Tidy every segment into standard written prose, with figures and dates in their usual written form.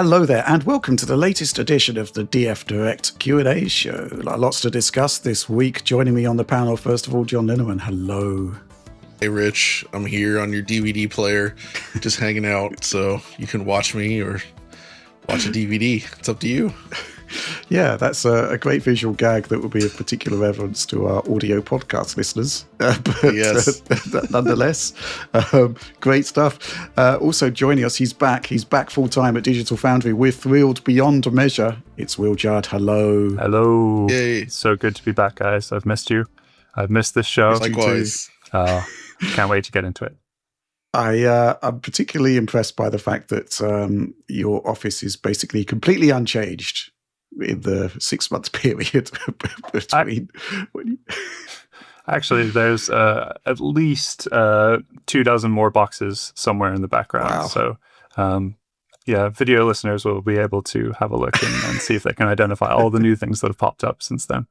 Hello there, and welcome to the latest edition of the DF Direct Q&A show. Lots to discuss this week. Joining me on the panel, first of all, John Linneman. Hello. Hey, Rich. I'm here on your DVD player, just hanging out, so you can watch me or watch a DVD. It's up to you. Yeah, that's a great visual gag that will be of particular relevance to our audio podcast listeners. Yes. Nonetheless, great stuff. Also joining us, he's back full-time at Digital Foundry. We're thrilled beyond measure. It's Will Judd. Hello. Hello. Yay. So good to be back, guys. I've missed you. I've missed this show. Likewise. Can't wait to get into it. I'm particularly impressed by the fact that your office is basically completely unchanged in the 6-month period between. Actually, there's at least 24 more boxes somewhere in the background. Wow. So, video listeners will be able to have a look and see if they can identify all the new things that have popped up since then.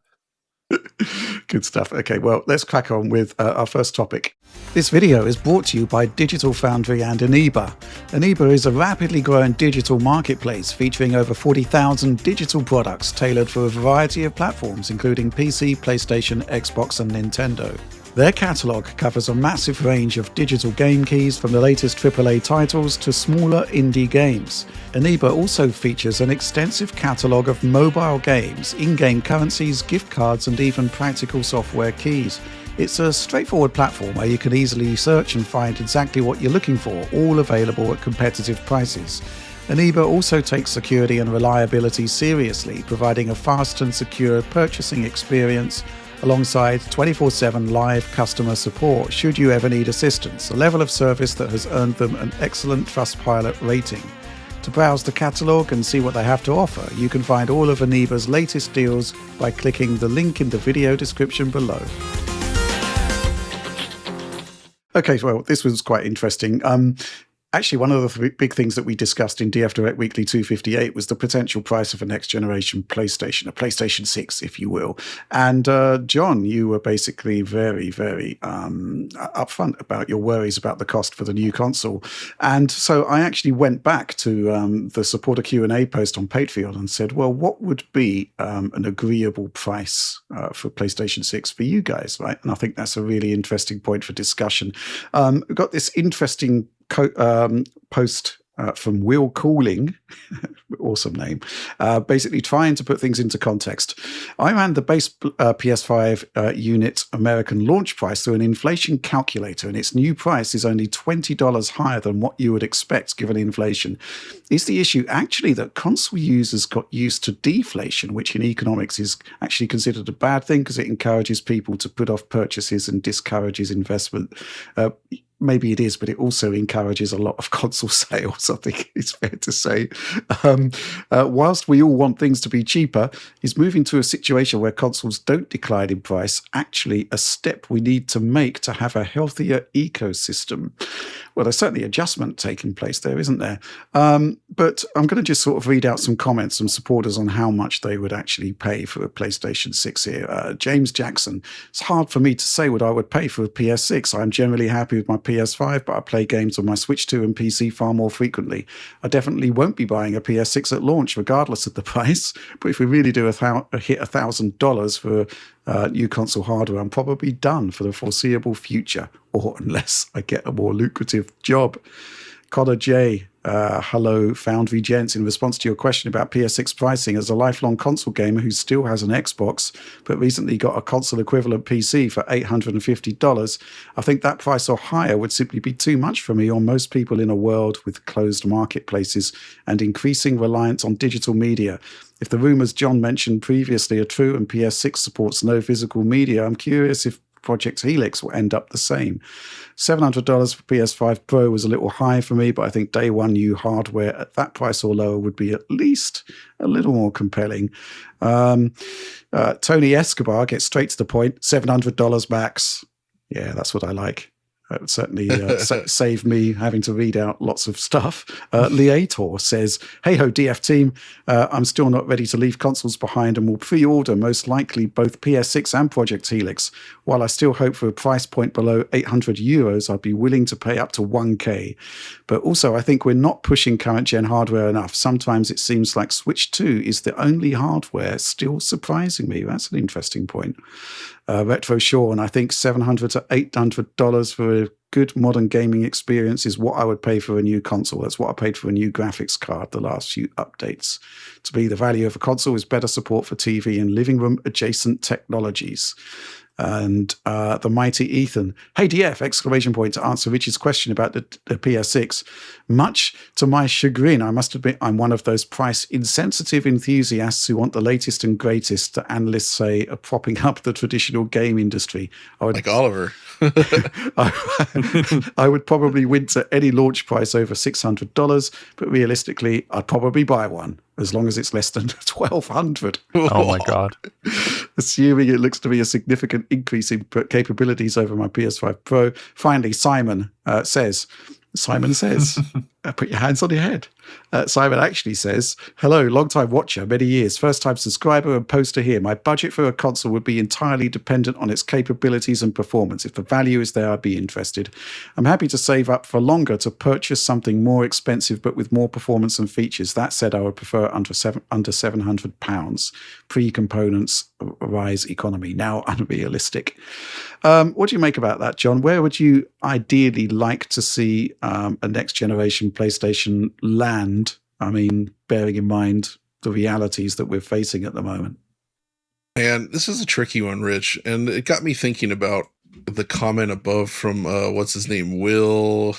Good stuff. Okay, well, let's crack on with our first topic. This video is brought to you by Digital Foundry and Eneba. Eneba is a rapidly growing digital marketplace featuring over 40,000 digital products tailored for a variety of platforms, including PC, PlayStation, Xbox, and Nintendo. Their catalogue covers a massive range of digital game keys from the latest AAA titles to smaller indie games. Eneba also features an extensive catalogue of mobile games, in-game currencies, gift cards, and even practical software keys. It's a straightforward platform where you can easily search and find exactly what you're looking for, all available at competitive prices. Eneba also takes security and reliability seriously, providing a fast and secure purchasing experience alongside 24/7 live customer support should you ever need assistance, a level of service that has earned them an excellent Trustpilot rating. To browse the catalogue and see what they have to offer, you can find all of Eneba's latest deals by clicking the link in the video description below. Okay, well, this was quite interesting. Actually, one of the big things that we discussed in DF Direct Weekly 258 was the potential price of a next-generation PlayStation, a PlayStation 6, if you will. And John, you were basically very, very upfront about your worries about the cost for the new console. And so I actually went back to the supporter Q&A post on Patreon and said, well, what would be an agreeable price for PlayStation 6 for you guys, right? And I think that's a really interesting point for discussion. We've got this interesting post from Will Cooling, awesome name, basically trying to put things into context. I ran the base PS5 unit American launch price through an inflation calculator, and its new price is only $20 higher than what you would expect given inflation. Is the issue actually that console users got used to deflation, which in economics is actually considered a bad thing because it encourages people to put off purchases and discourages investment? Maybe it is, but it also encourages a lot of console sales, I think it's fair to say. Whilst we all want things to be cheaper, is moving to a situation where consoles don't decline in price actually a step we need to make to have a healthier ecosystem? Well, there's certainly adjustment taking place there, isn't there? But I'm going to just sort of read out some comments from supporters on how much they would actually pay for a PlayStation 6 here. James Jackson, it's hard for me to say what I would pay for a PS6. I'm generally happy with my PS5, but I play games on my Switch 2 and PC far more frequently. I definitely won't be buying a PS6 at launch, regardless of the price. But if we really do hit $1,000 for new console hardware, I'm probably done for the foreseeable future, or unless I get a more lucrative job. Connor J. Hello, Foundry Gents. In response to your question about PS6 pricing, as a lifelong console gamer who still has an Xbox, but recently got a console equivalent PC for $850, I think that price or higher would simply be too much for me or most people in a world with closed marketplaces and increasing reliance on digital media. If the rumors John mentioned previously are true and PS6 supports no physical media, I'm curious if Project Helix will end up the same. $700 for PS5 Pro was a little high for me, but I think day one new hardware at that price or lower would be at least a little more compelling. Tony Escobar gets straight to the point, $700 max. Yeah, that's what I like. That would certainly save me having to read out lots of stuff. Leator says, "Hey ho, DF team. I'm still not ready to leave consoles behind and will pre-order most likely both PS6 and Project Helix. While I still hope for a price point below €800, I'd be willing to pay up to 1K. But also, I think we're not pushing current gen hardware enough. Sometimes it seems like Switch 2 is the only hardware still surprising me." That's an interesting point. Retro Sean, "I think $700 to $800 for a good modern gaming experience is what I would pay for a new console. That's what I paid for a new graphics card the last few updates. To me, the value of a console is better support for TV and living room adjacent technologies." And the mighty Ethan, "Hey DF, exclamation point, to answer Rich's question about the PS6. Much to my chagrin, I must admit I'm one of those price insensitive enthusiasts who want the latest and greatest that analysts say are propping up the traditional game industry. Like Oliver. I would probably wince at any launch price over $600, but realistically, I'd probably buy one as long as it's less than $1,200. Oh my God. Assuming it looks to be a significant increase in capabilities over my PS5 Pro. Finally, Simon says, put your hands on your head. Simon actually says, "Hello, long-time watcher, many years, first-time subscriber and poster here. My budget for a console would be entirely dependent on its capabilities and performance. If the value is there, I'd be interested. I'm happy to save up for longer to purchase something more expensive but with more performance and features. That said, I would prefer under £700. Pre-components, rise economy. Now unrealistic." What do you make about that, John? Where would you ideally like to see a next-generation PlayStation land? I mean, bearing in mind the realities that we're facing at the moment. And this is a tricky one, Rich, and it got me thinking about the comment above from what's his name, Will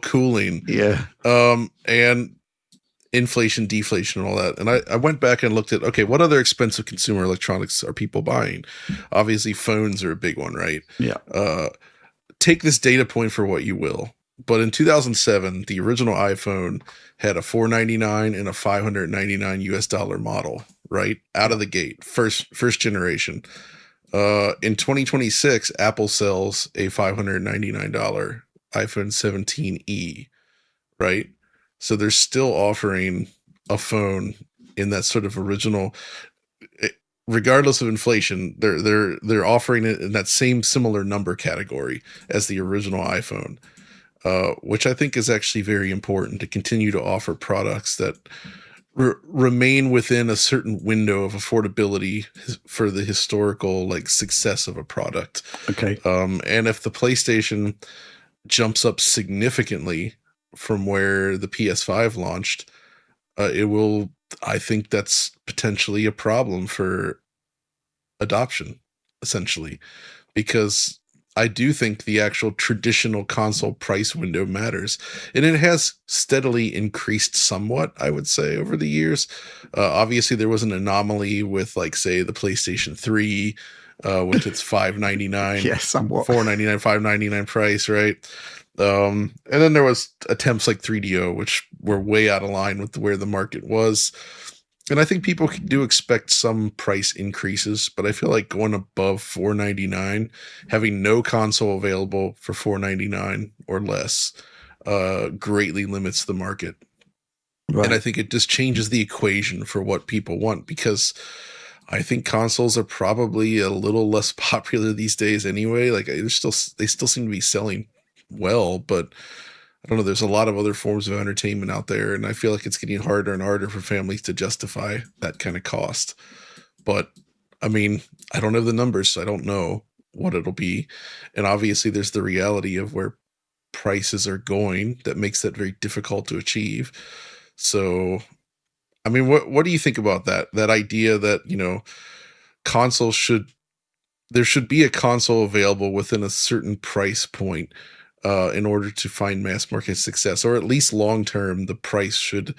Cooling. Yeah. And inflation, deflation, and all that. And I went back and looked at, okay, what other expensive consumer electronics are people buying? Obviously, phones are a big one, right? Yeah. Take this data point for what you will. But in 2007, the original iPhone had a $499 and a $599 model, right? Out of the gate, first generation. In 2026, Apple sells a $599 iPhone 17e, right? So they're still offering a phone in that sort of original, regardless of inflation, they're offering it in that same similar number category as the original iPhone. Which I think is actually very important to continue to offer products that remain within a certain window of affordability for the historical success of a product. Okay. And if the PlayStation jumps up significantly from where the PS5 launched, I think that's potentially a problem for adoption, essentially, because I do think the actual traditional console price window matters, and it has steadily increased somewhat, I would say, over the years. Obviously, there was an anomaly with, say, the PlayStation 3, with its $599, yeah, somewhat $499, $599 price, right? And then there was attempts like 3DO, which were way out of line with where the market was. And I think people do expect some price increases, but I feel like going above $499, having no console available for $499 or less, greatly limits the market. Right. And I think it just changes the equation for what people want, because I think consoles are probably a little less popular these days anyway. They still seem to be selling well, but I don't know, there's a lot of other forms of entertainment out there, and I feel like it's getting harder and harder for families to justify that kind of cost. But I mean, I don't have the numbers, so I don't know what it'll be. And obviously there's the reality of where prices are going that makes that very difficult to achieve. So, I mean, what do you think about that idea that, there should be a console available within a certain price point in order to find mass market success, or at least long term, the price should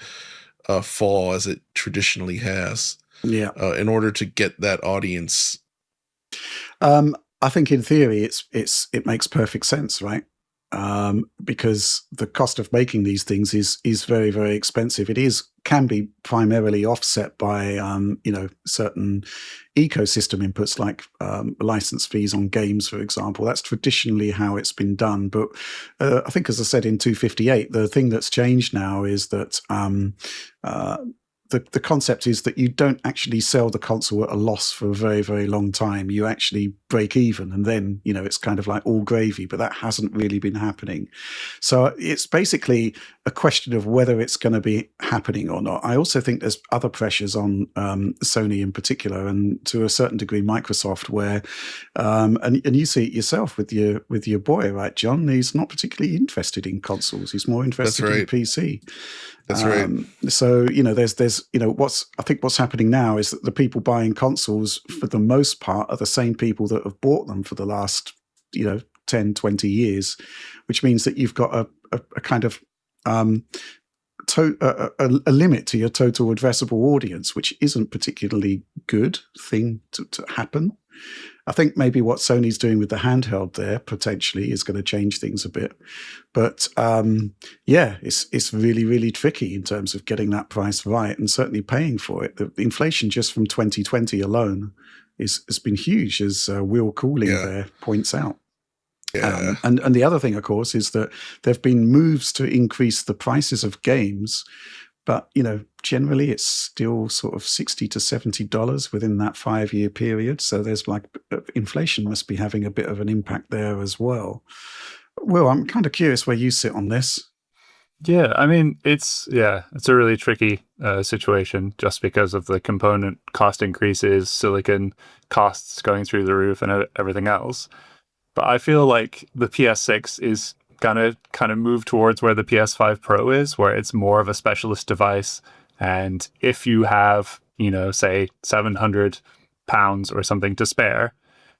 fall as it traditionally has. Yeah. In order to get that audience. I think in theory, it makes perfect sense, right? Because the cost of making these things is very, very expensive. It is can be primarily offset by certain ecosystem inputs like license fees on games, for example. That's traditionally how it's been done. But I think, as I said in 258, the thing that's changed now is that the concept is that you don't actually sell the console at a loss for a very, very long time. You actually break even, and then, it's kind of like all gravy, but that hasn't really been happening. So it's basically a question of whether it's going to be happening or not. I also think there's other pressures on Sony in particular, and to a certain degree Microsoft, where and you see it yourself with your boy, right, John? He's not particularly interested in consoles. He's more interested in PC. That's right. So there's what's happening now is that the people buying consoles for the most part are the same people that have bought them for the last 10, 20 years, which means that you've got a kind of a limit to your total addressable audience, which isn't particularly good thing to happen. I think maybe what Sony's doing with the handheld there potentially is going to change things a bit. But it's really, really tricky in terms of getting that price right and certainly paying for it. The inflation just from 2020 alone has been huge, as Will Cooling there points out. Yeah. And the other thing, of course, is that there have been moves to increase the prices of games, but generally it's still sort of $60 to $70 within that 5-year period. So there's inflation must be having a bit of an impact there as well. Well, I'm kind of curious where you sit on this. Yeah, I mean, it's a really tricky situation just because of the component cost increases, silicon costs going through the roof, and everything else. But I feel like the PS6 is gonna kind of move towards where the PS5 Pro is, where it's more of a specialist device. And if you have, say £700 or something to spare,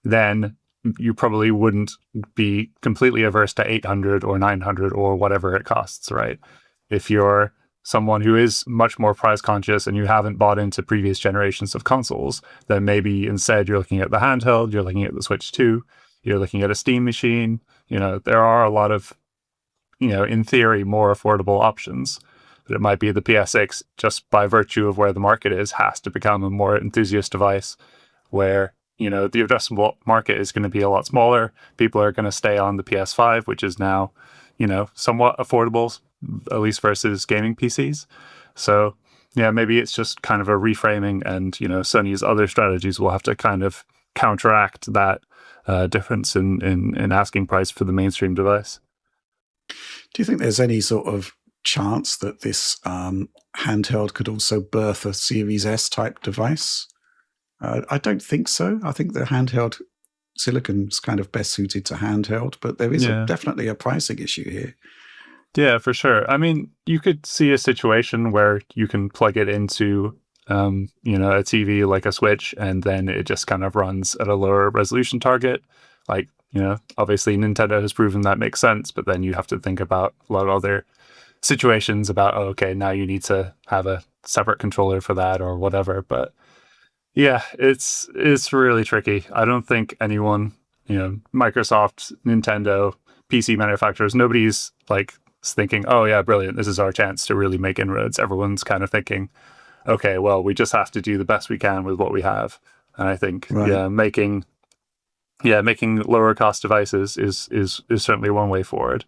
then you probably wouldn't be completely averse to 800 or 900 or whatever it costs, right? If you're someone who is much more price conscious and you haven't bought into previous generations of consoles, then maybe instead you're looking at the handheld, you're looking at the Switch 2, you're looking at a Steam machine. There are a lot of, in theory, more affordable options. But it might be the PS6, just by virtue of where the market is, has to become a more enthusiast device where, the addressable market is going to be a lot smaller. People are going to stay on the PS5, which is now, somewhat affordable, at least versus gaming PCs. So, maybe it's just kind of a reframing, and, Sony's other strategies will have to kind of counteract that difference in asking price for the mainstream device. Do you think there's any sort of chance that this handheld could also birth a Series S type device? I don't think so. I think the handheld silicon is kind of best suited to handheld, but there is definitely a pricing issue here. Yeah, for sure. I mean, you could see a situation where you can plug it into a TV like a Switch, and then it just kind of runs at a lower resolution target. Like, obviously Nintendo has proven that makes sense, but then you have to think about a lot of other situations about, now you need to have a separate controller for that or whatever. But yeah, it's really tricky. I don't think anyone, Microsoft, Nintendo, PC manufacturers, nobody's thinking, oh yeah, brilliant, this is our chance to really make inroads. Everyone's kind of thinking, okay, well, we just have to do the best we can with what we have. And I think, making lower cost devices is certainly one way forward.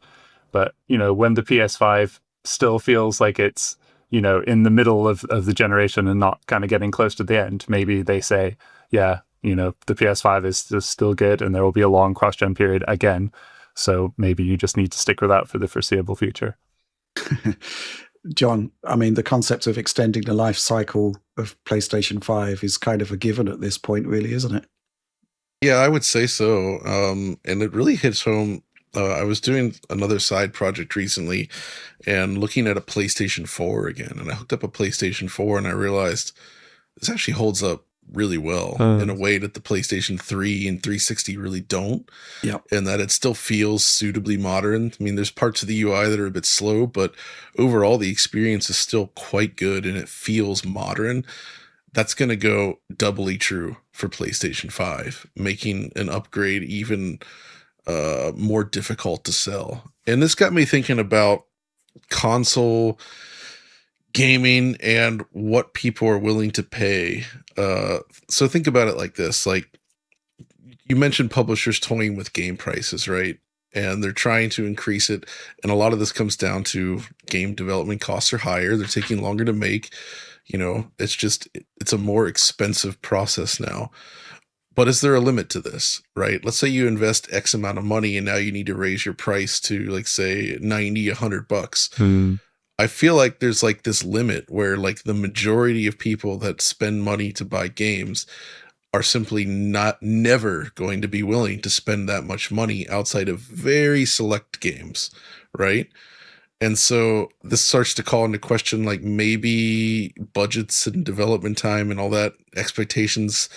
But, when the PS5 still feels like it's, in the middle of the generation and not kind of getting close to the end, maybe they say, the PS5 is still good and there will be a long cross-gen period again. So maybe you just need to stick with that for the foreseeable future. John, I mean, the concept of extending the life cycle of PlayStation 5 is kind of a given at this point, really, isn't it? Yeah, I would say so. And it really hits home. I was doing another side project recently and looking at a PlayStation 4 again. And I hooked up a PlayStation 4 and I realized this actually holds up really well in a way that the PlayStation 3 and 360 really don't. Yeah. And that it still feels suitably modern. I mean, there's parts of the UI that are a bit slow, but overall the experience is still quite good and it feels modern. That's going to go doubly true for PlayStation 5, making an upgrade even more difficult to sell. And this got me thinking about console gaming and what people are willing to pay. So think about it like this. Like, you mentioned publishers toying with game prices, right? And they're trying to increase it. And a lot of this comes down to game development costs are higher. They're taking longer to make. It's a more expensive process now. But is there a limit to this, right? Let's say you invest X amount of money and now you need to raise your price to, like, say, 90, $100. I feel like there's like this limit where, like, the majority of people that spend money to buy games are simply never going to be willing to spend that much money outside of very select games, right? And so this starts to call into question, like, maybe budgets and development time and all that, expectations,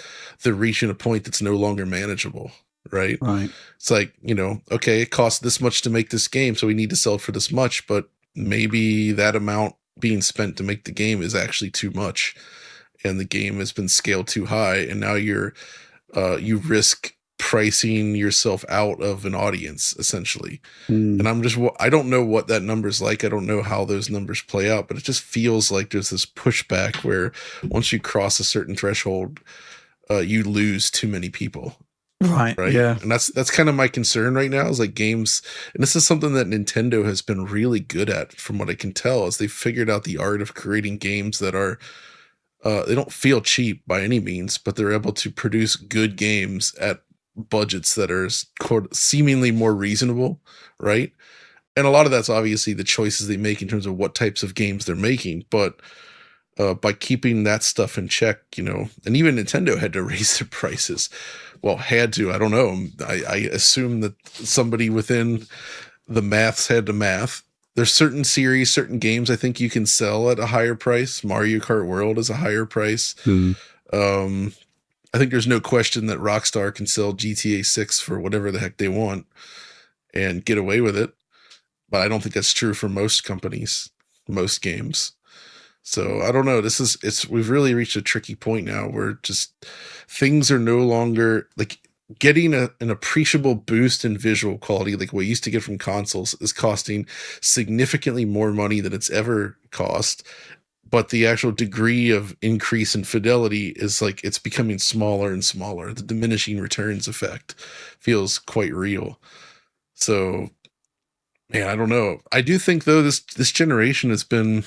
they're reaching a point that's no longer manageable, right? Right. It's like, okay, it costs this much to make this game, so we need to sell it for this much, but maybe that amount being spent to make the game is actually too much, and the game has been scaled too high, and now you risk pricing yourself out of an audience, essentially. And I don't know what that number's like. I don't know how those numbers play out, but it just feels like there's this pushback where once you cross a certain threshold, you lose too many people. Right. Yeah. And that's kind of my concern right now, is like games. And this is something that Nintendo has been really good at, from what I can tell, is they've figured out the art of creating games that are, they don't feel cheap by any means, but they're able to produce good games at budgets that are seemingly more reasonable, right? And a lot of that's obviously the choices they make in terms of what types of games they're making, but by keeping that stuff in check, and even Nintendo had to raise their prices. Well, had to, I don't know. I assume that somebody within the maths had to math. There's certain series, certain games I think you can sell at a higher price. Mario Kart World is a higher price. I think there's no question that Rockstar can sell GTA 6 for whatever the heck they want and get away with it. But I don't think that's true for most companies, most games. So I don't know. We've really reached a tricky point now where just things are no longer, like, getting an appreciable boost in visual quality, like what you used to get from consoles, is costing significantly more money than it's ever cost. But the actual degree of increase in fidelity is, like, it's becoming smaller and smaller. The diminishing returns effect feels quite real. So, man, I don't know. I do think, though, this generation has been,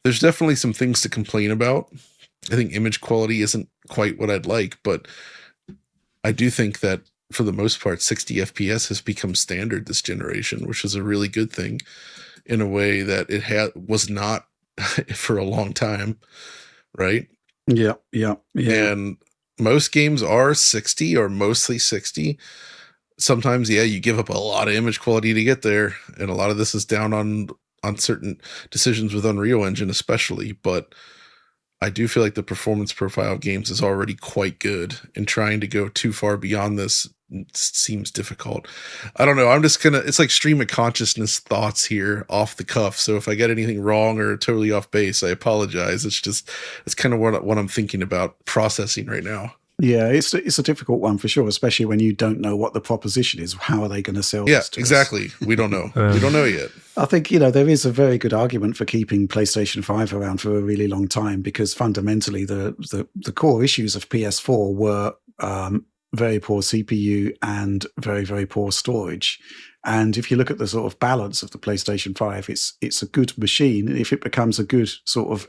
there's definitely some things to complain about. I think image quality isn't quite what I'd like, but I do think that for the most part, 60 FPS has become standard this generation, which is a really good thing, in a way that it was not for a long time, right? Yeah. And most games are 60 or mostly 60. Sometimes, you give up a lot of image quality to get there, and a lot of this is down on certain decisions with Unreal Engine especially, but I do feel like the performance profile of games is already quite good, and trying to go too far beyond this seems difficult. I don't know. It's like stream of consciousness thoughts here off the cuff. So if I get anything wrong or totally off base, I apologize. It's kind of what I'm thinking about processing right now. Yeah, it's a difficult one for sure, especially when you don't know what the proposition is. How are they going to sell Yeah, this to exactly. us? We don't know. We don't know yet. I think, there is a very good argument for keeping PlayStation 5 around for a really long time, because fundamentally the core issues of PS4 were very poor CPU and very, very poor storage. And if you look at the sort of balance of the PlayStation 5, it's a good machine. If it becomes a good sort of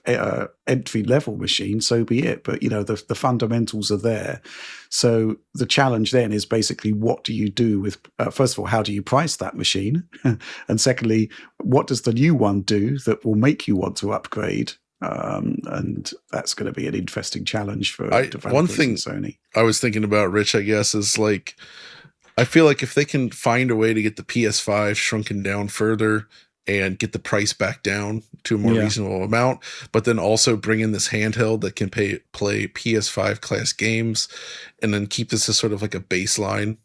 entry-level machine, so be it. But, the fundamentals are there. So the challenge then is basically, what do you do with, first of all, how do you price that machine? And secondly, what does the new one do that will make you want to upgrade? And that's going to be an interesting challenge for developers. One thing and Sony. I was thinking about, Rich, I guess, is like, I feel like if they can find a way to get the PS5 shrunken down further and get the price back down to a more reasonable amount, but then also bring in this handheld that can play PS5 class games, and then keep this as sort of like a baseline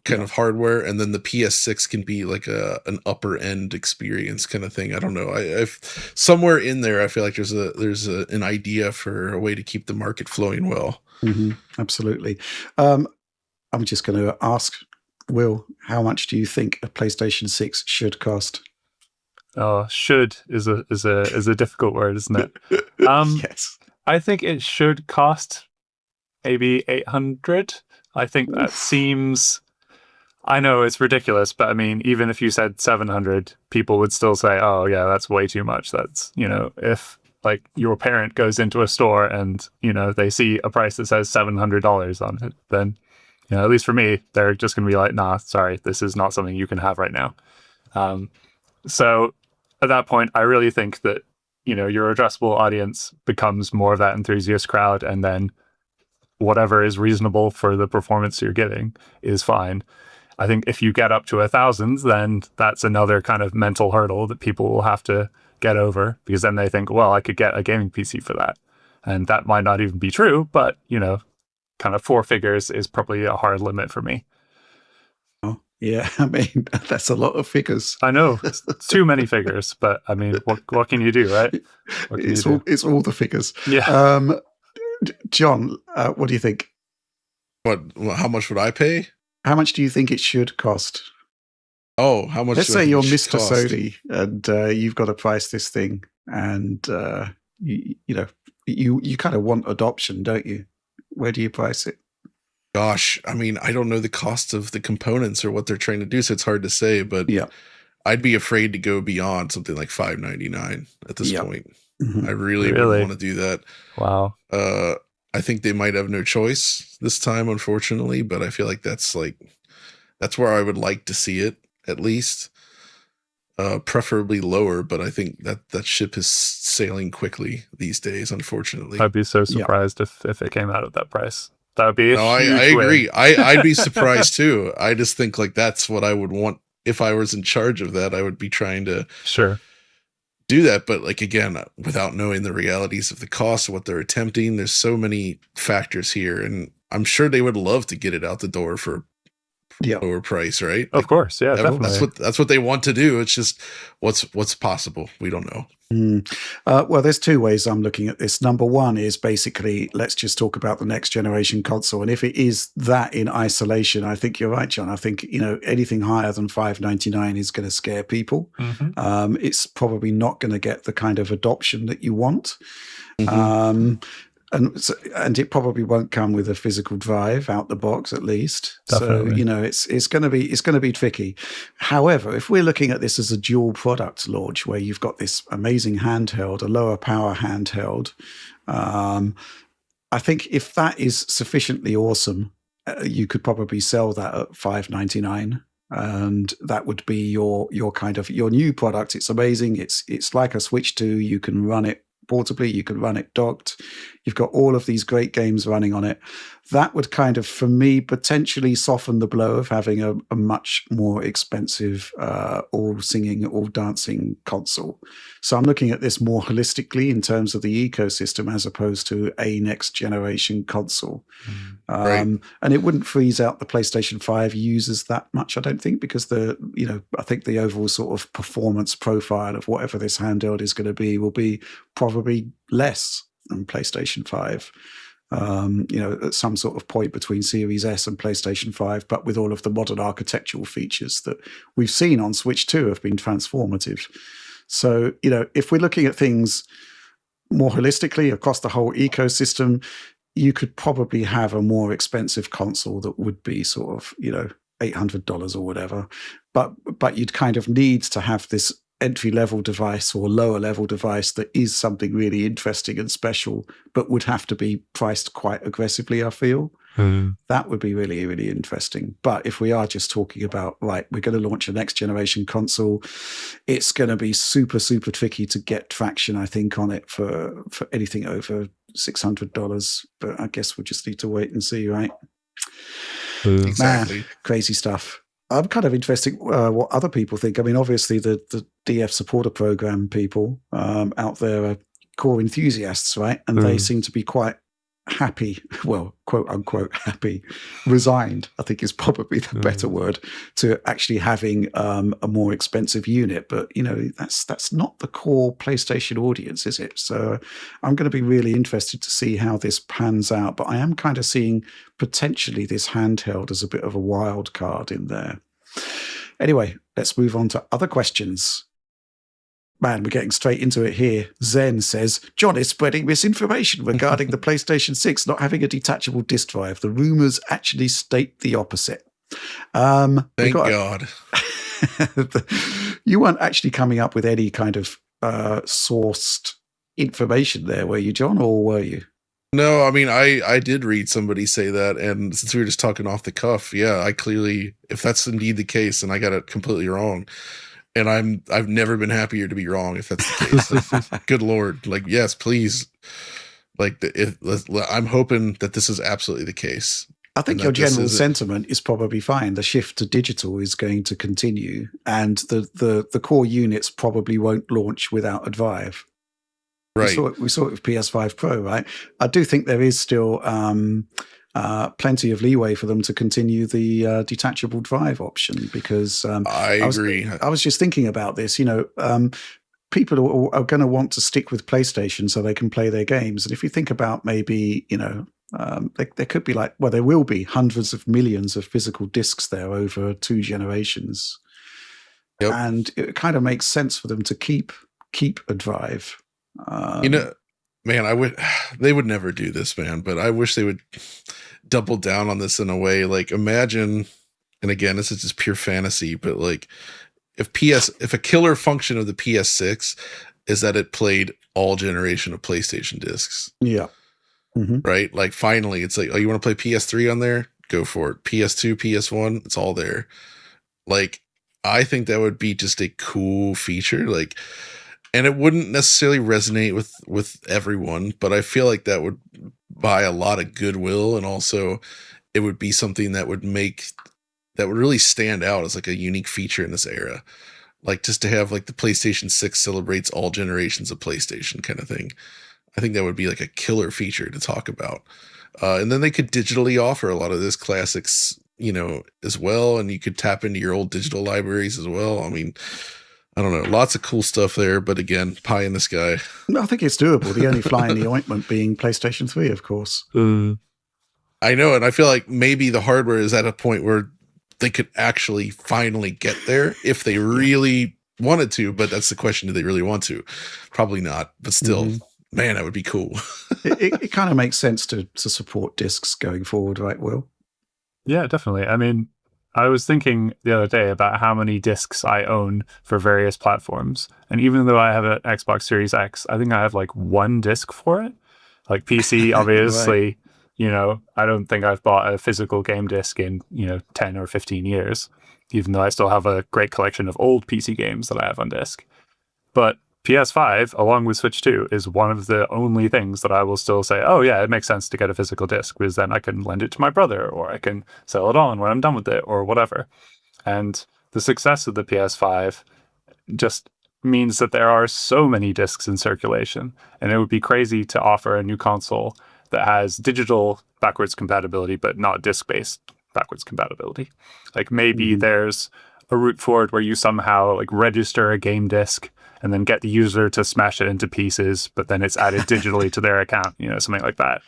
kind of hardware, and then the PS6 can be like an upper end experience kind of thing. I don't know. I've somewhere in there, I feel like there's an idea for a way to keep the market flowing well. Mm-hmm. Absolutely. I'm just going to ask Will, how much do you think a PlayStation 6 should cost? Should is a difficult word, isn't it? Yes. I think it should cost maybe 800. I think that seems. I know it's ridiculous, but I mean, even if you said 700, people would still say, "Oh, yeah, that's way too much." That's, if like your parent goes into a store and they see a price that says $700 on it, then at least for me, they're just going to be like, "Nah, sorry, this is not something you can have right now." So at that point, I really think that your addressable audience becomes more of that enthusiast crowd, and then whatever is reasonable for the performance you're getting is fine. I think if you get up to 1,000, then that's another kind of mental hurdle that people will have to get over, because then they think, well, I could get a gaming PC for that. And that might not even be true, but, kind of 4 figures is probably a hard limit for me. Oh, yeah. I mean, that's a lot of figures. I know it's too many figures, but I mean, what can you do, right? It's all the figures. Yeah. John, what do you think? How much would I pay? How much do you think it should cost? Oh, how much? Let's do I say think you're it should Mr. cost? Sony and you've got to price this thing, and you kind of want adoption, don't you? Where do you price it? Gosh, I mean, I don't know the cost of the components or what they're trying to do, so it's hard to say. But Yeah. I'd be afraid to go beyond something like $599 at this Yep. point. Mhm. I really wouldn't want to do that. Wow. I think they might have no choice this time, unfortunately, but I feel like that's where I would like to see it, at least. Preferably lower, but I think that ship is sailing quickly these days, unfortunately. I'd be so surprised if it came out at that price. That would be a huge I agree. win. I'd be surprised too. I just think like that's what I would want if I was in charge of that. I would be trying to do that, but like again, without knowing the realities of the cost of what they're attempting, there's so many factors here, and I'm sure they would love to get it out the door for lower price, right? Of course, yeah, definitely. That's what they want to do. It's just what's possible. We don't know. Well, there's 2 ways I'm looking at this. Number one is basically, let's just talk about the next generation console. And if it is that in isolation, I think you're right, John. I think, anything higher than $599 is going to scare people. Mm-hmm. It's probably not going to get the kind of adoption that you want. Mm-hmm. And it probably won't come with a physical drive out the box, at least. Definitely. So it's going to be tricky. However, if we're looking at this as a dual product launch, where you've got this amazing handheld, a lower power handheld, I think if that is sufficiently awesome, you could probably sell that at $599. And that would be your kind of your new product. It's amazing. It's like a Switch 2. You can run it portably, you can run it docked. You've got all of these great games running on it. That would kind of, for me, potentially soften the blow of having a much more expensive, all singing, all dancing console. So I'm looking at this more holistically in terms of the ecosystem as opposed to a next generation console. Right. And it wouldn't freeze out the PlayStation 5 users that much, I don't think, because I think the overall sort of performance profile of whatever this handheld is going to be will be probably less than PlayStation 5. At some sort of point between Series S and PlayStation 5, but with all of the modern architectural features that we've seen on Switch 2 have been transformative. So, if we're looking at things more holistically across the whole ecosystem, you could probably have a more expensive console that would be sort of, $800 or whatever. But you'd kind of need to have this entry-level device or lower-level device that is something really interesting and special, but would have to be priced quite aggressively, I feel. That would be really, really interesting. But if we are just talking about, right, we're going to launch a next-generation console, it's going to be super, super tricky to get traction, I think, on it for anything over $600. But I guess we'll just need to wait and see, right? Exactly. Man, crazy stuff. I'm kind of interested what other people think. I mean, obviously the DF supporter program people out there are core enthusiasts, right? And they seem to be quite happy, well, quote unquote happy, resigned, I think is probably the better word, to actually having a more expensive unit. But that's not the core PlayStation audience, is it? So I'm going to be really interested to see how this pans out. But I am kind of seeing potentially this handheld as a bit of a wild card in there. Anyway, let's move on to other questions. Man, we're getting straight into it here. Zen says, John is spreading misinformation regarding the PlayStation 6 not having a detachable disk drive. The rumors actually state the opposite. Thank God. You weren't actually coming up with any kind of sourced information there, were you, John, or were you? No, I mean, I did read somebody say that, and since we were just talking off the cuff, yeah, I clearly, if that's indeed the case, and I got it completely wrong, and I've never been happier to be wrong if that's the case. Like, good Lord, like, yes, please, like, I'm hoping that this is absolutely the case. I think your general sentiment is probably fine. The shift to digital is going to continue, and the core units probably won't launch without a drive. Right. We saw it with PS5 Pro, right? I do think there is still plenty of leeway for them to continue the detachable drive option, because I agree. I was just thinking about this. People are going to want to stick with PlayStation so they can play their games. And if you think about maybe, there could be there will be hundreds of millions of physical discs there over 2 generations. Yep. And it kind of makes sense for them to keep a drive. Man, they would never do this, man, but I wish they would double down on this in a way. Like, imagine, and again, this is just pure fantasy, but like, if a killer function of the PS6 is that it played all generation of PlayStation discs. Yeah. Mm-hmm. Right? Like, finally, it's like, oh, you want to play PS3 on there? Go for it. PS2, PS1, it's all there. Like, I think that would be just a cool feature. Like, and it wouldn't necessarily resonate with everyone, but I feel like that would buy a lot of goodwill, and also it would be something that would really stand out as like a unique feature in this era. Like, just to have like the PlayStation 6 celebrates all generations of PlayStation kind of thing. I think that would be like a killer feature to talk about. And then they could digitally offer a lot of this classics, as well, and you could tap into your old digital libraries as well. I mean, I don't know, lots of cool stuff there, but again, pie in the sky. I think it's doable. The only fly in the ointment being PlayStation 3, of course. I know, and I feel like maybe the hardware is at a point where they could actually finally get there if they really wanted to, but that's the question, do they really want to? Probably not, but still, man, that would be cool. it kind of makes sense to support discs going forward, right, Will? Yeah, definitely. I mean, I was thinking the other day about how many discs I own for various platforms. And even though I have an Xbox Series X, I think I have like 1 disc for it. Like PC, obviously, right. I don't think I've bought a physical game disc in, 10 or 15 years, even though I still have a great collection of old PC games that I have on disc. But PS5, along with Switch 2, is one of the only things that I will still say, oh yeah, it makes sense to get a physical disc, because then I can lend it to my brother, or I can sell it on when I'm done with it, or whatever. And the success of the PS5 just means that there are so many discs in circulation, and it would be crazy to offer a new console that has digital backwards compatibility, but not disc-based backwards compatibility. Like, maybe there's a route forward where you somehow like register a game disc and then get the user to smash it into pieces, but then it's added digitally to their account, something like that.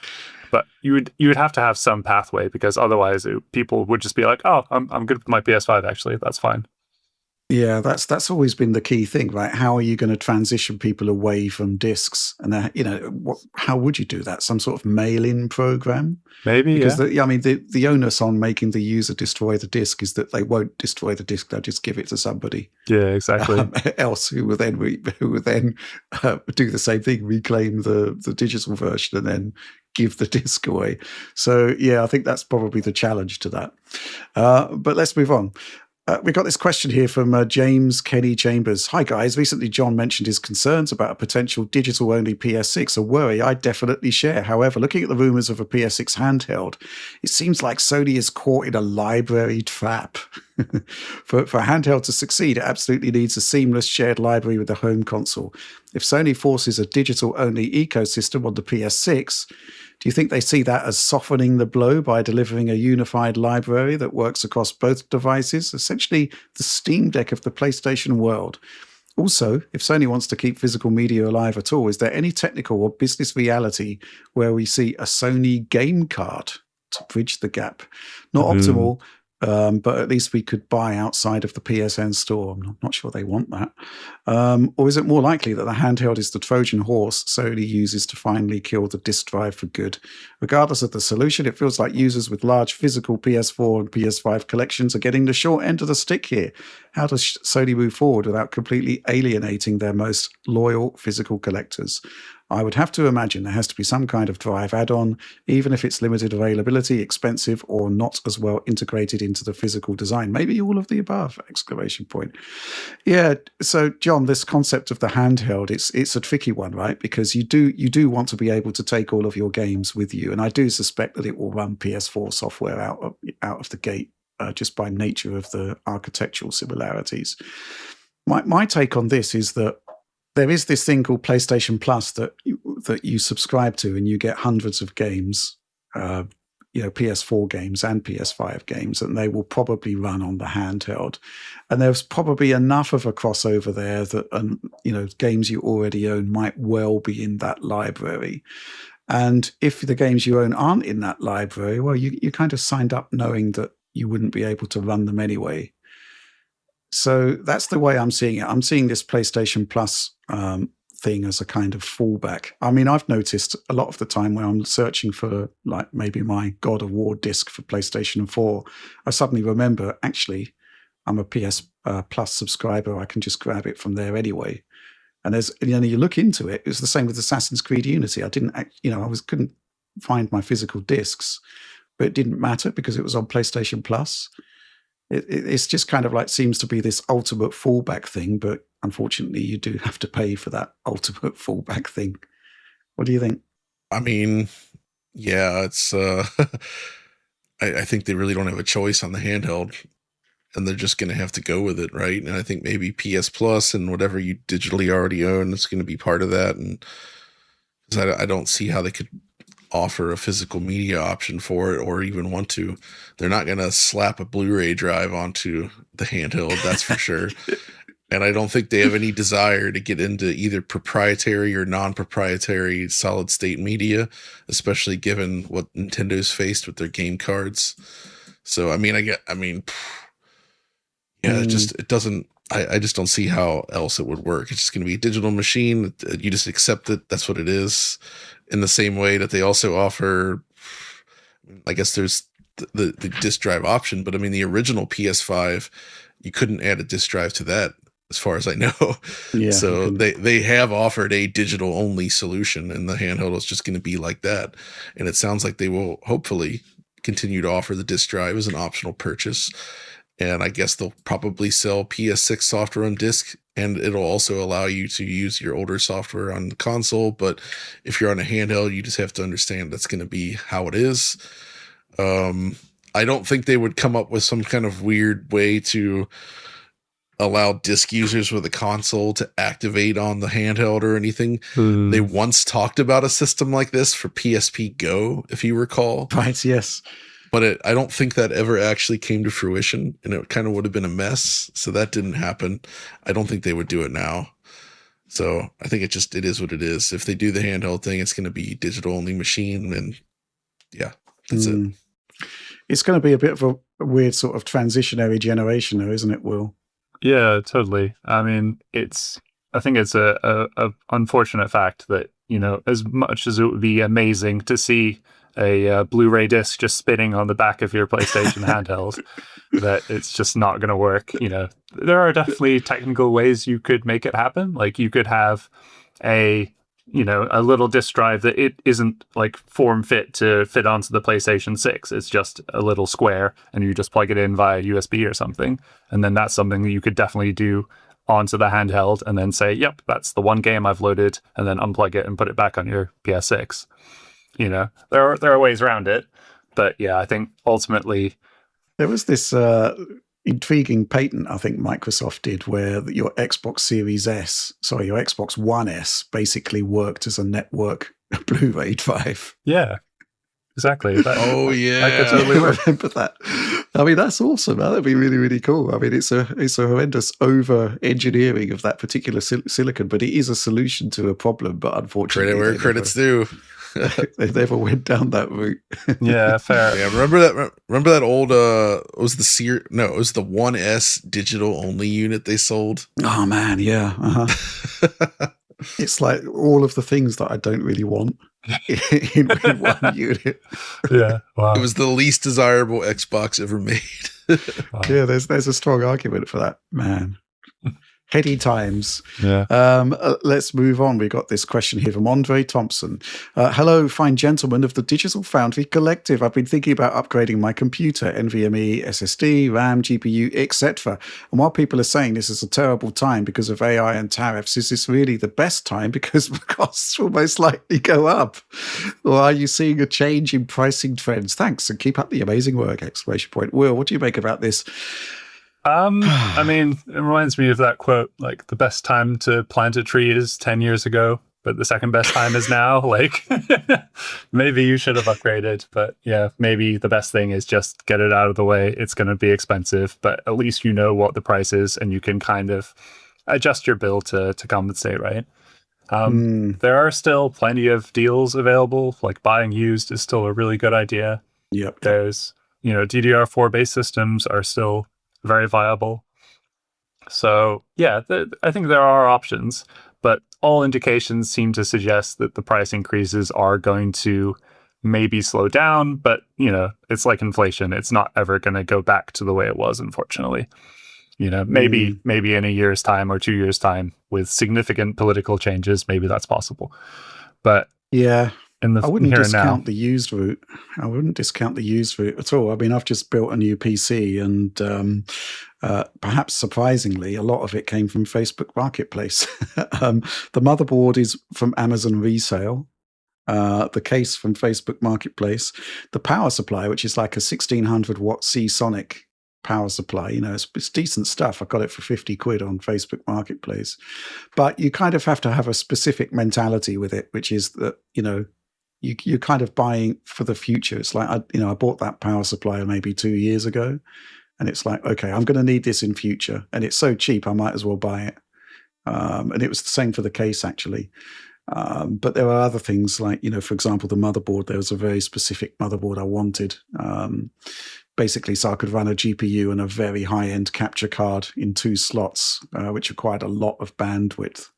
But you would have to have some pathway, because otherwise people would just be like, oh, I'm good with my PS5, actually, that's fine. Yeah, that's always been the key thing, right? How are you going to transition people away from discs? And how would you do that? Some sort of mail-in program? Maybe, because the onus on making the user destroy the disc is that they won't destroy the disc; they'll just give it to somebody. Yeah, exactly. Else, who will then do the same thing, reclaim the digital version, and then give the disc away. So yeah, I think that's probably the challenge to that. But let's move on. We got this question here from James Kenny Chambers. Hi, guys. Recently, John mentioned his concerns about a potential digital-only PS6, a worry I definitely share. However, looking at the rumors of a PS6 handheld, it seems like Sony is caught in a library trap. For a handheld to succeed, it absolutely needs a seamless shared library with the home console. If Sony forces a digital-only ecosystem on the PS6, do you think they see that as softening the blow by delivering a unified library that works across both devices, essentially the Steam Deck of the PlayStation world? Also, if Sony wants to keep physical media alive at all, is there any technical or business reality where we see a Sony game card to bridge the gap? Not optimal, But at least we could buy outside of the PSN store. I'm not sure they want that. Or is it more likely that the handheld is the Trojan horse Sony uses to finally kill the disk drive for good? Regardless of the solution, it feels like users with large physical PS4 and PS5 collections are getting the short end of the stick here. How does Sony move forward without completely alienating their most loyal physical collectors? I would have to imagine there has to be some kind of drive add-on, even if it's limited availability, expensive, or not as well integrated into the physical design. Maybe all of the above! Exclamation point. Yeah. So, John, this concept of the handheld, it's a tricky one, right? Because you do want to be able to take all of your games with you, and I do suspect that it will run PS4 software out of the gate, just by nature of the architectural similarities. My take on this is that there is this thing called PlayStation Plus that you subscribe to, and you get hundreds of games, PS4 games and PS5 games, and they will probably run on the handheld. And there's probably enough of a crossover there that, games you already own might well be in that library. And if the games you own aren't in that library, well, you kind of signed up knowing that you wouldn't be able to run them anyway. So that's the way I'm seeing it. I'm seeing this PlayStation Plus thing as a kind of fallback. I mean, I've noticed a lot of the time when I'm searching for like maybe my God of War disc for PlayStation 4, I suddenly remember, actually, I'm a PS Plus subscriber. I can just grab it from there anyway. And you look into it. It was the same with Assassin's Creed Unity. I couldn't find my physical discs, but it didn't matter because it was on PlayStation Plus. It's just kind of like seems to be this ultimate fallback thing, but unfortunately you do have to pay for that ultimate fallback thing. What do you think? I mean, yeah, it's I think they really don't have a choice on the handheld, and they're just going to have to go with it, right? And I think maybe PS Plus and whatever you digitally already own is going to be part of that, and 'cause I don't see how they could offer a physical media option for it or even want to. They're not going to slap a Blu-ray drive onto the handheld, that's for sure. And I don't think they have any desire to get into either proprietary or non-proprietary solid state media, especially given what Nintendo's faced with their game cards. So, I just don't see how else it would work. It's just going to be a digital machine. You just accept it. That's what it is. In the same way that they also offer, I guess there's the disk drive option, but I mean, the original PS5, you couldn't add a disk drive to that, as far as I know. Yeah, so they have offered a digital only solution, and the handheld is just going to be like that. And it sounds like they will hopefully continue to offer the disk drive as an optional purchase. And I guess they'll probably sell PS6 software on disk, and it'll also allow you to use your older software on the console. But if you're on a handheld, you just have to understand that's going to be how it is. I don't think they would come up with some kind of weird way to allow disc users with a console to activate on the handheld or anything. They once talked about a system like this for PSP Go, if you recall. Right, yes. But I don't think that ever actually came to fruition, and it kind of would have been a mess. So that didn't happen. I don't think they would do it now. So I think it is what it is. If they do the handheld thing, it's going to be digital only machine, and yeah, that's it. It's going to be a bit of a weird sort of transitionary generation, though, isn't it, Will? Yeah, totally. I mean, I think it's a unfortunate fact that, as much as it would be amazing to see a Blu-ray disc just spinning on the back of your PlayStation handheld, that it's just not going to work. There are definitely technical ways you could make it happen. Like you could have a little disc drive that it isn't like form fit to fit onto the PlayStation 6. It's just a little square, and you just plug it in via USB or something. And then that's something that you could definitely do onto the handheld and then say, yep, that's the one game I've loaded, and then unplug it and put it back on your PS6. There are ways around it, but yeah, I think ultimately there was this intriguing patent I think Microsoft did where your Xbox One S basically worked as a network Blu-ray drive. Yeah, exactly. Yeah, I could totally remember that. I mean, that's awesome. That'd be really, really cool. I mean, it's a horrendous over engineering of that particular silicon, but it is a solution to a problem. But unfortunately, credit where credit's due. They never went down that route. Yeah, fair. Yeah, remember that old it was it was the 1S digital only unit they sold. Oh man, yeah. It's like all of the things that I don't really want in one unit. Yeah. Wow. It was the least desirable Xbox ever made. Wow. Yeah, there's a strong argument for that, man. Heady times. Yeah. Let's move on. We got this question here from Andre Thompson. Hello, fine gentlemen of the Digital Foundry Collective. I've been thinking about upgrading my computer, NVMe, SSD, RAM, GPU, etc. And while people are saying this is a terrible time because of AI and tariffs, is this really the best time because costs will most likely go up? Or are you seeing a change in pricing trends? Thanks, and keep up the amazing work! ! Will, what do you make about this? I mean, it reminds me of that quote, like the best time to plant a tree is 10 years ago, but the second best time is now. Like maybe you should have upgraded, but yeah, maybe the best thing is just get it out of the way. It's going to be expensive, but at least you know what the price is and you can kind of adjust your bill to compensate, right? There are still plenty of deals available. Like buying used is still a really good idea. Yep. There's, DDR4 based systems are still very viable. So yeah, I think there are options, but all indications seem to suggest that the price increases are going to maybe slow down, but it's like inflation. It's not ever going to go back to the way it was, unfortunately. Maybe in a year's time or 2 years' time with significant political changes, maybe that's possible. But yeah, I wouldn't here discount the used route. I wouldn't discount the used route at all. I mean, I've just built a new PC, and perhaps surprisingly, a lot of it came from Facebook Marketplace. The motherboard is from Amazon Resale. The case from Facebook Marketplace. The power supply, which is like a 1600 watt Seasonic power supply, it's decent stuff. I got it for 50 quid on Facebook Marketplace. But you kind of have to have a specific mentality with it, which is that, you're kind of buying for the future. It's like, I bought that power supply maybe 2 years ago, and it's like, okay, I'm going to need this in future. And it's so cheap, I might as well buy it. And it was the same for the case, actually. But there are other things like, for example, the motherboard. There was a very specific motherboard I wanted, basically so I could run a GPU and a very high-end capture card in 2 slots, which required a lot of bandwidth.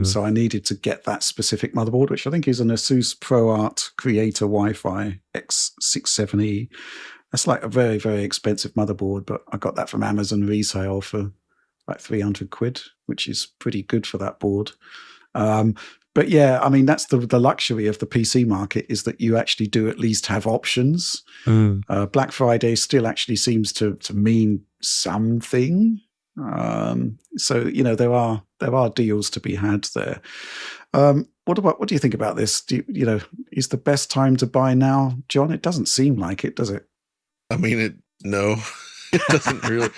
So I needed to get that specific motherboard, which I think is an Asus ProArt Creator Wi-Fi X67E. That's like a very, very expensive motherboard, but I got that from Amazon Resale for like 300 quid, which is pretty good for that board. But yeah, I mean, that's the luxury of the PC market, is that you actually do at least have options. Black Friday still actually seems to mean something. So there are deals to be had there. What do you think about this? Is the best time to buy now, John? It doesn't seem like it, does it? I mean, no, it doesn't really.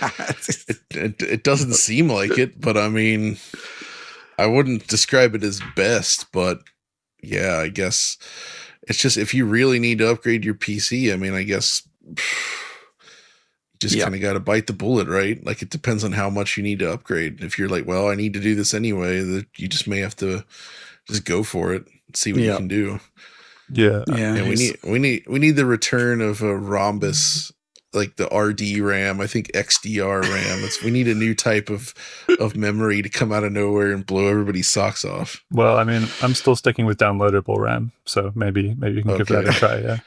It doesn't seem like it, but I mean, I wouldn't describe it as best, but yeah, I guess it's just, if you really need to upgrade your PC, I mean, I guess just kind of got to bite the bullet, right? Like, it depends on how much you need to upgrade. If you're like, well, I need to do this anyway, that you just may have to just go for it, see what you can do. Yeah. And we need the return of a Rhombus, like the RD RAM, I think XDR RAM. We need a new type of memory to come out of nowhere and blow everybody's socks off. Well, I mean, I'm still sticking with downloadable RAM, so maybe you can give that a try. Yeah.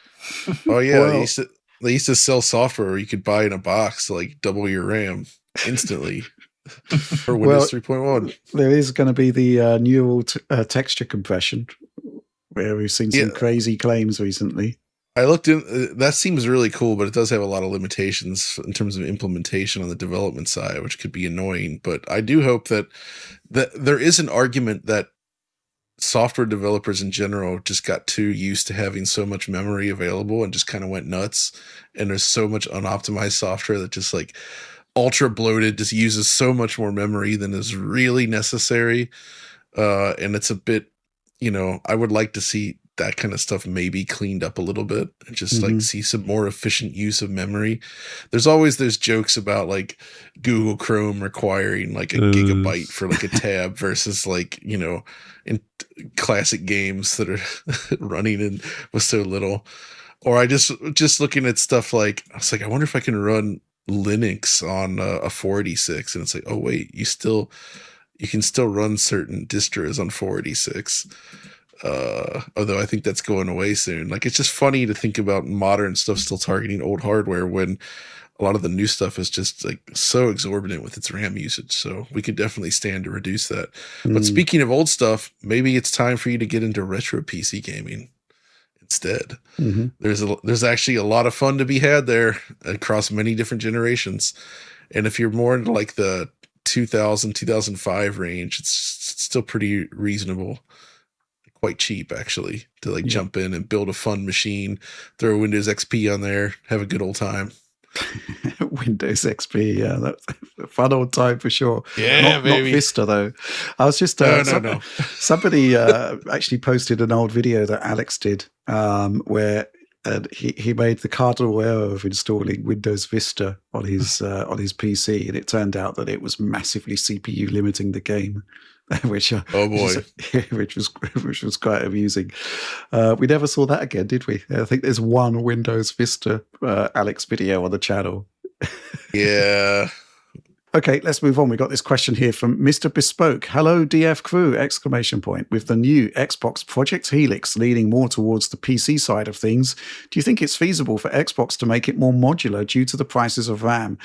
Oh yeah, they used to sell software where you could buy in a box to like double your RAM instantly for Windows 3.1. There is going to be the neural texture compression, where we've seen some crazy claims recently. I looked in, that seems really cool, but it does have a lot of limitations in terms of implementation on the development side, which could be annoying. But I do hope that there is an argument that software developers in general just got too used to having so much memory available and just kind of went nuts. And there's so much unoptimized software that just like ultra bloated, just uses so much more memory than is really necessary. And it's a bit, I would like to see that kind of stuff maybe cleaned up a little bit and just like see some more efficient use of memory. There's jokes about like Google Chrome requiring like a gigabyte for like a tab versus like, classic games that are running in with so little. Or I just looking at stuff like, I was like, I wonder if I can run Linux on a 486, and it's like, oh wait, you can still run certain distros on 486. Although I think that's going away soon. Like, it's just funny to think about modern stuff still targeting old hardware when a lot of the new stuff is just like so exorbitant with its RAM usage. So we could definitely stand to reduce that. But speaking of old stuff, maybe it's time for you to get into retro PC gaming instead. Mm-hmm. There's actually a lot of fun to be had there across many different generations. And if you're more into like the 2000, 2005 range, it's still pretty reasonable. Quite cheap actually to like jump in and build a fun machine, throw Windows XP on there, have a good old time. Windows XP, yeah, that's a fun old time for sure. Yeah, baby. Not Vista though. I was just no. Somebody actually posted an old video that Alex did, where he made the cardinal error of installing Windows Vista on his PC, and it turned out that it was massively CPU limiting the game. Which oh boy, which was quite amusing. We never saw that again, did we? I think there's one Windows Vista Alex video on the channel. Yeah. Okay, let's move on. We got this question here from Mr. Bespoke. Hello, DF crew! ! With the new Xbox Project Helix leaning more towards the PC side of things, do you think it's feasible for Xbox to make it more modular due to the prices of RAM,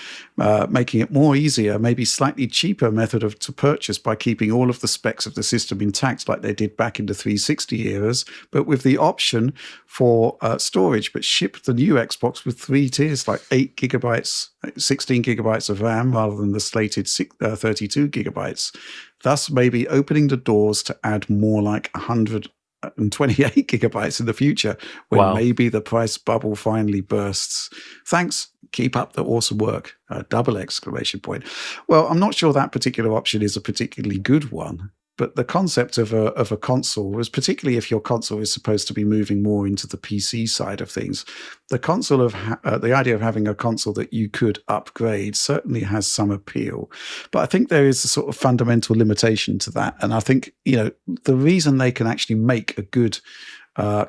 making it more easier, maybe slightly cheaper method to purchase by keeping all of the specs of the system intact like they did back in the 360 eras, but with the option for storage, but ship the new Xbox with 3 tiers like 8 gigabytes, 16 gigabytes of RAM rather than the slated 32 gigabytes, thus maybe opening the doors to add more like 128 gigabytes in the future when maybe the price bubble finally bursts. Thanks. Keep up the awesome work. ! Well, I'm not sure that particular option is a particularly good one. But the concept of a console was, particularly if your console is supposed to be moving more into the PC side of things, the console of the idea of having a console that you could upgrade certainly has some appeal. But I think there is a sort of fundamental limitation to that. And I think, the reason they can actually make a good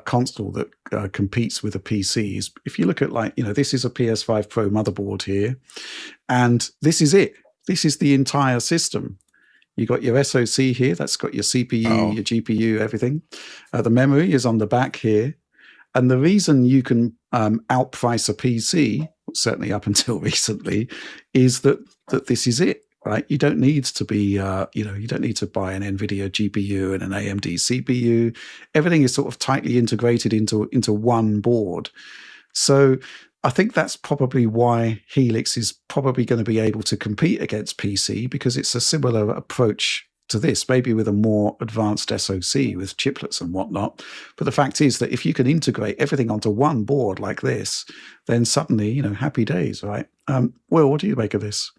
console that competes with a PC is if you look at this is a PS5 Pro motherboard here, and this is it. This is the entire system. You got your SoC here. That's got your CPU, your GPU, everything. The memory is on the back here. And the reason you can outprice a PC, certainly up until recently, is that this is it, right? You don't need to be, you don't need to buy an NVIDIA GPU and an AMD CPU. Everything is sort of tightly integrated into one board. So I think that's probably why Helix is probably going to be able to compete against PC, because it's a similar approach to this, maybe with a more advanced SoC with chiplets and whatnot. But the fact is that if you can integrate everything onto one board like this, then suddenly, happy days, right? Will, what do you make of this?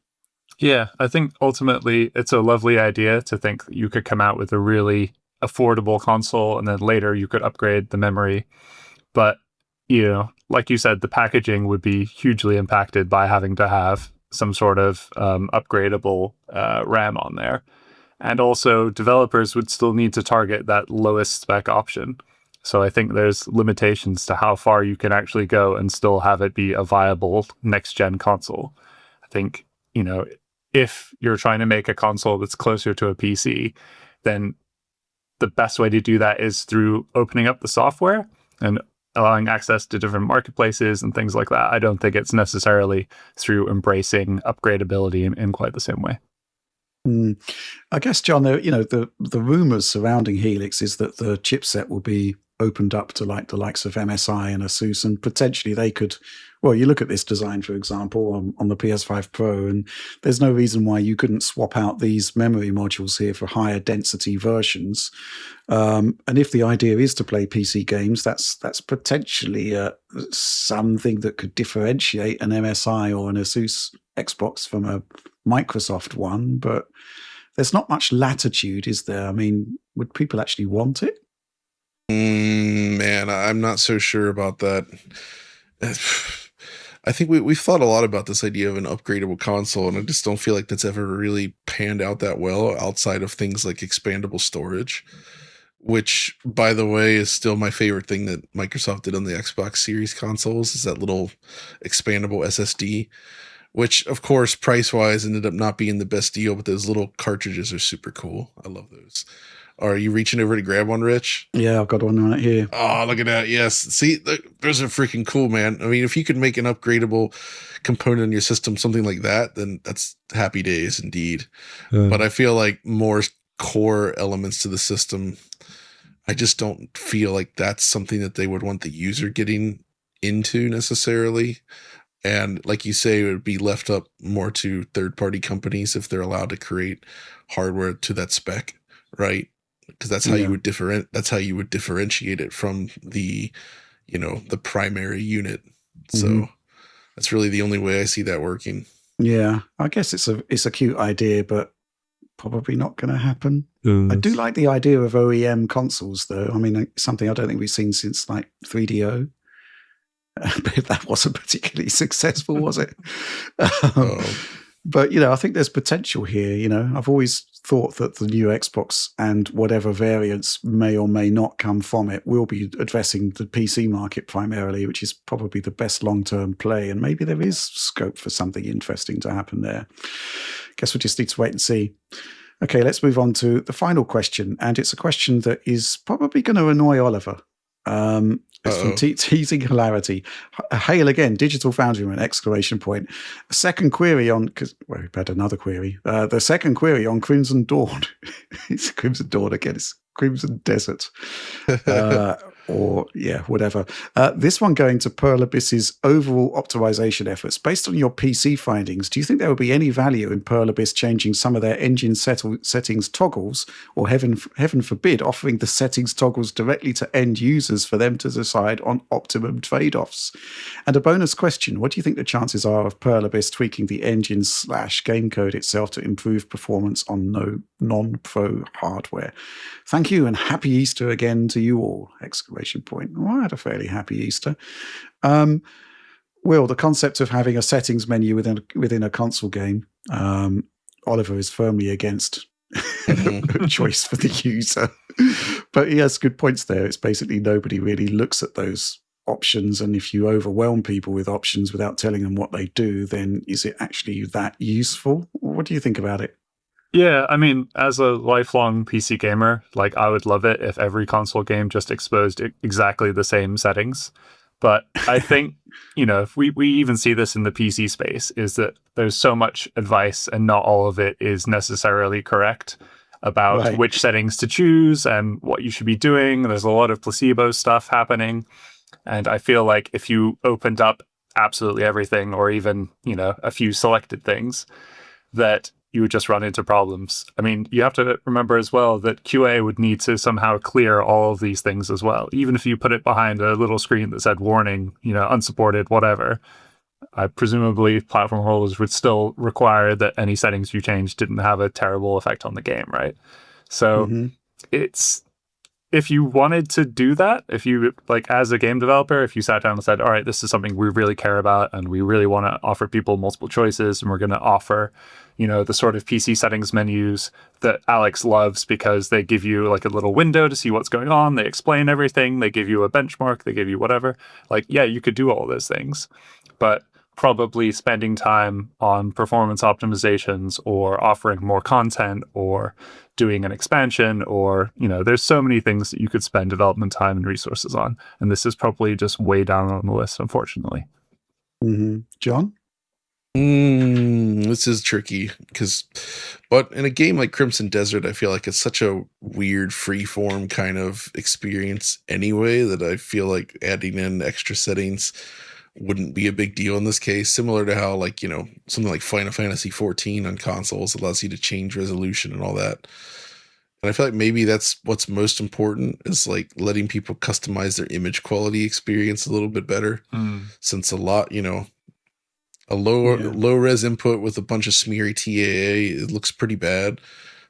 Yeah, I think ultimately it's a lovely idea to think that you could come out with a really affordable console and then later you could upgrade the memory. But like you said, the packaging would be hugely impacted by having to have some sort of upgradable RAM on there. And also, developers would still need to target that lowest spec option. So I think there's limitations to how far you can actually go and still have it be a viable next-gen console. I think, if you're trying to make a console that's closer to a PC, then the best way to do that is through opening up the software and allowing access to different marketplaces and things like that. I don't think it's necessarily through embracing upgradability in quite the same way. I guess, John, the rumors surrounding Helix is that the chipset will be opened up to the likes of MSI and Asus, and potentially they could. Well, you look at this design, for example, on the PS5 Pro, and there's no reason why you couldn't swap out these memory modules here for higher density versions. And if the idea is to play PC games, that's potentially something that could differentiate an MSI or an Asus Xbox from a Microsoft one. But there's not much latitude, is there? I mean, would people actually want it? Man, I'm not so sure about that. I think we've thought a lot about this idea of an upgradable console, and I just don't feel like that's ever really panned out that well outside of things like expandable storage, which, by the way, is still my favorite thing that Microsoft did on the Xbox Series consoles, is that little expandable SSD, which, of course, price-wise ended up not being the best deal, but those little cartridges are super cool. I love those. Are you reaching over to grab one, Rich? Yeah, I've got one right here. Oh, look at that. Yes. See, those are freaking cool, man. I mean, if you could make an upgradable component in your system, something like that, then that's happy days indeed. But I feel like more core elements to the system, I just don't feel like that's something that they would want the user getting into necessarily. And like you say, it would be left up more to third-party companies if they're allowed to create hardware to that spec, right? Because that's how you would differentiate it from the, the primary unit. So that's really the only way I see that working. Yeah, I guess it's a cute idea, but probably not going to happen. I do like the idea of OEM consoles, though. I mean, something I don't think we've seen since like 3DO. But that wasn't particularly successful, was it? But, I think there's potential here. I've always thought that the new Xbox and whatever variants may or may not come from it will be addressing the PC market primarily, which is probably the best long-term play. And maybe there is scope for something interesting to happen there. Guess we just need to wait and see. Okay, let's move on to the final question. And it's a question that is probably going to annoy Oliver. It's from Teasing Hilarity. Hail again, Digital Foundry man, exclamation point. A second query on, because we've had another query. The second query on Crimson Dawn. It's Crimson Dawn again. It's Crimson Desert. Or, whatever. This one going to Pearl Abyss's overall optimization efforts. Based on your PC findings, do you think there would be any value in Pearl Abyss changing some of their engine settings toggles, or heaven forbid, offering the settings toggles directly to end users for them to decide on optimum trade-offs? And a bonus question, what do you think the chances are of Pearl Abyss tweaking the engine/game code itself to improve performance on non-pro hardware? Thank you, and happy Easter again to you all! Exclamation point. Well, I had a fairly happy Easter. Will, the concept of having a settings menu within a console game, Oliver is firmly against choice for the user. But he has good points there. It's basically nobody really looks at those options, and if you overwhelm people with options without telling them what they do, then is it actually that useful? What do you think about it? Yeah, I mean, as a lifelong PC gamer, like, I would love it if every console game just exposed exactly the same settings. But I think, if we even see this in the PC space, is that there's so much advice and not all of it is necessarily correct about which settings to choose and what you should be doing. There's a lot of placebo stuff happening. And I feel like if you opened up absolutely everything, or even, a few selected things, that you would just run into problems. I mean, you have to remember as well that QA would need to somehow clear all of these things as well. Even if you put it behind a little screen that said warning, unsupported, whatever, presumably platform holders would still require that any settings you change didn't have a terrible effect on the game, right? So if you wanted to do that, if you, like, as a game developer, if you sat down and said, all right, this is something we really care about and we really want to offer people multiple choices, and we're going to offer, the sort of PC settings menus that Alex loves because they give you like a little window to see what's going on. They explain everything. They give you a benchmark. They give you whatever. Like, yeah, you could do all those things, but probably spending time on performance optimizations or offering more content or doing an expansion, or, there's so many things that you could spend development time and resources on. And this is probably just way down on the list, unfortunately. John? This is tricky but in a game like Crimson Desert, I feel like it's such a weird freeform kind of experience anyway, that I feel like adding in extra settings wouldn't be a big deal in this case. Similar to how, like, something like Final Fantasy 14 on consoles allows you to change resolution and all that. And I feel like maybe that's what's most important, is like letting people customize their image quality experience a little bit better. Since a lot, a low res input with a bunch of smeary TAA, it looks pretty bad.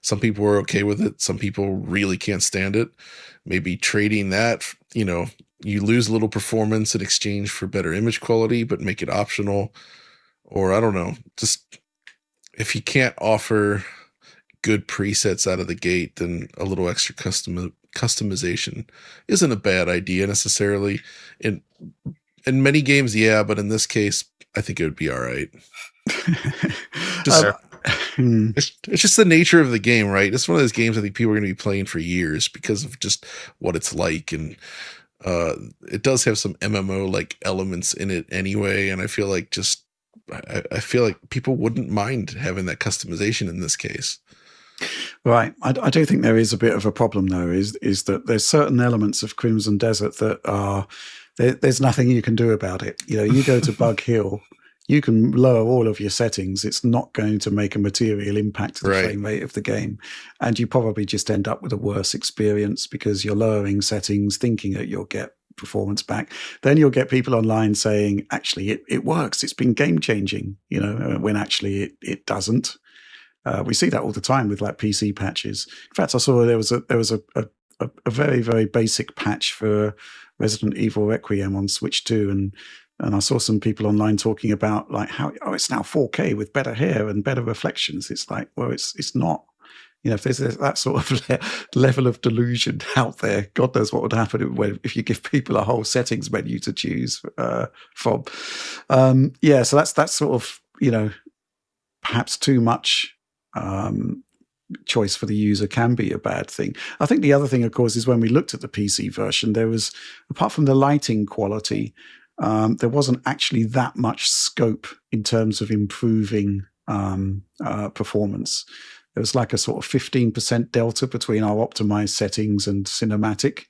Some people are okay with it. Some people really can't stand it. Maybe trading that, you lose a little performance in exchange for better image quality, but make it optional. Or I don't know, just if you can't offer good presets out of the gate, then a little extra customization isn't a bad idea necessarily. In many games, yeah, but in this case, I think it would be all right. It's just the nature of the game, right? It's one of those games I think people are going to be playing for years because of just what it's like, and it does have some MMO like elements in it anyway. And I feel like I feel like people wouldn't mind having that customization in this case. Right. I do think there is a bit of a problem, though, is that there's certain elements of Crimson Desert that are there's nothing you can do about it. You go to Bug Hill, you can lower all of your settings. It's not going to make a material impact to the frame rate of the game. And you probably just end up with a worse experience because you're lowering settings thinking that you'll get performance back. Then you'll get people online saying, actually, it works. It's been game changing, when actually it doesn't. We see that all the time with like PC patches. In fact, I saw there was a very, very basic patch for Resident Evil Requiem on Switch 2, and I saw some people online talking about like how it's now 4K with better hair and better reflections. It's like, well, it's not. If there's that sort of level of delusion out there, God knows what would happen if you give people a whole settings menu to choose from. So that's sort of perhaps too much choice for the user can be a bad thing. I think the other thing, of course, is when we looked at the PC version, there was, apart from the lighting quality, there wasn't actually that much scope in terms of improving performance. There was like a sort of 15% delta between our optimized settings and cinematic,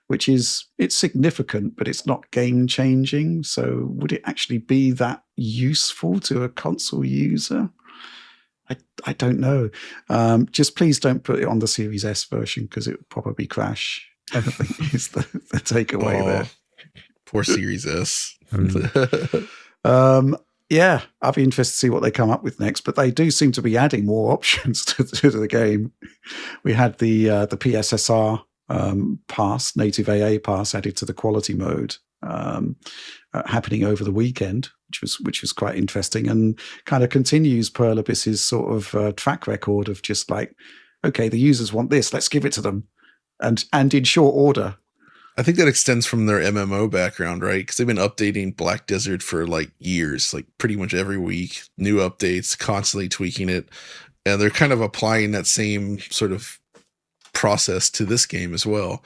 which it's significant, but it's not game changing. So would it actually be that useful to a console user? I don't know. Just please don't put it on the Series S version because it would probably crash. I think is the takeaway there. Poor Series S. Yeah, I'll be interested to see what they come up with next. But they do seem to be adding more options to the game. We had the PSSR pass, native AA pass, added to the quality mode, happening over the weekend, which was quite interesting, and kind of continues Pearl Abyss's sort of track record of just like, okay, the users want this, let's give it to them, and in short order. I think that extends from their MMO background, right? Because they've been updating Black Desert for like years, like pretty much every week, new updates, constantly tweaking it. And they're kind of applying that same sort of process to this game as well.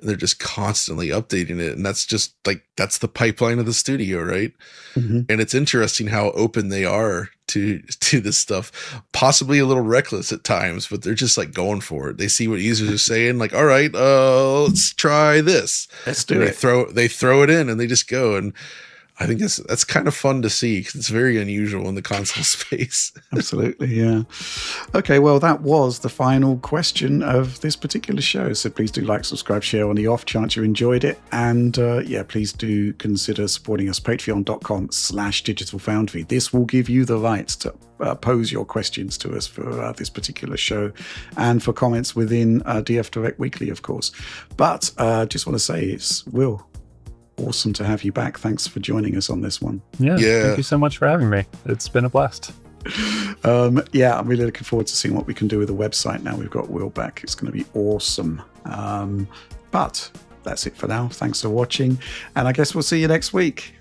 They're just constantly updating it. And that's just like, that's the pipeline of the studio, right? Mm-hmm. And it's interesting how open they are to this stuff, possibly a little reckless at times, but they're just like going for it. They see what users are saying, like, all right, let's try this. Let's do it. They throw it in and they just go. And I think that's kind of fun to see because it's very unusual in the console space. Absolutely, yeah. Okay, well, that was the final question of this particular show. So please do like, subscribe, share on the off chance you enjoyed it. And please do consider supporting us, patreon.com/Digital Foundry. This will give you the right to pose your questions to us for this particular show and for comments within DF Direct Weekly, of course. But just want to say it's Will. Awesome to have you back. Thanks for joining us on this one. Yeah. Thank you so much for having me. It's been a blast. I'm really looking forward to seeing what we can do with the website now we've got Will back. It's going to be awesome. But that's it for now. Thanks for watching. And I guess we'll see you next week.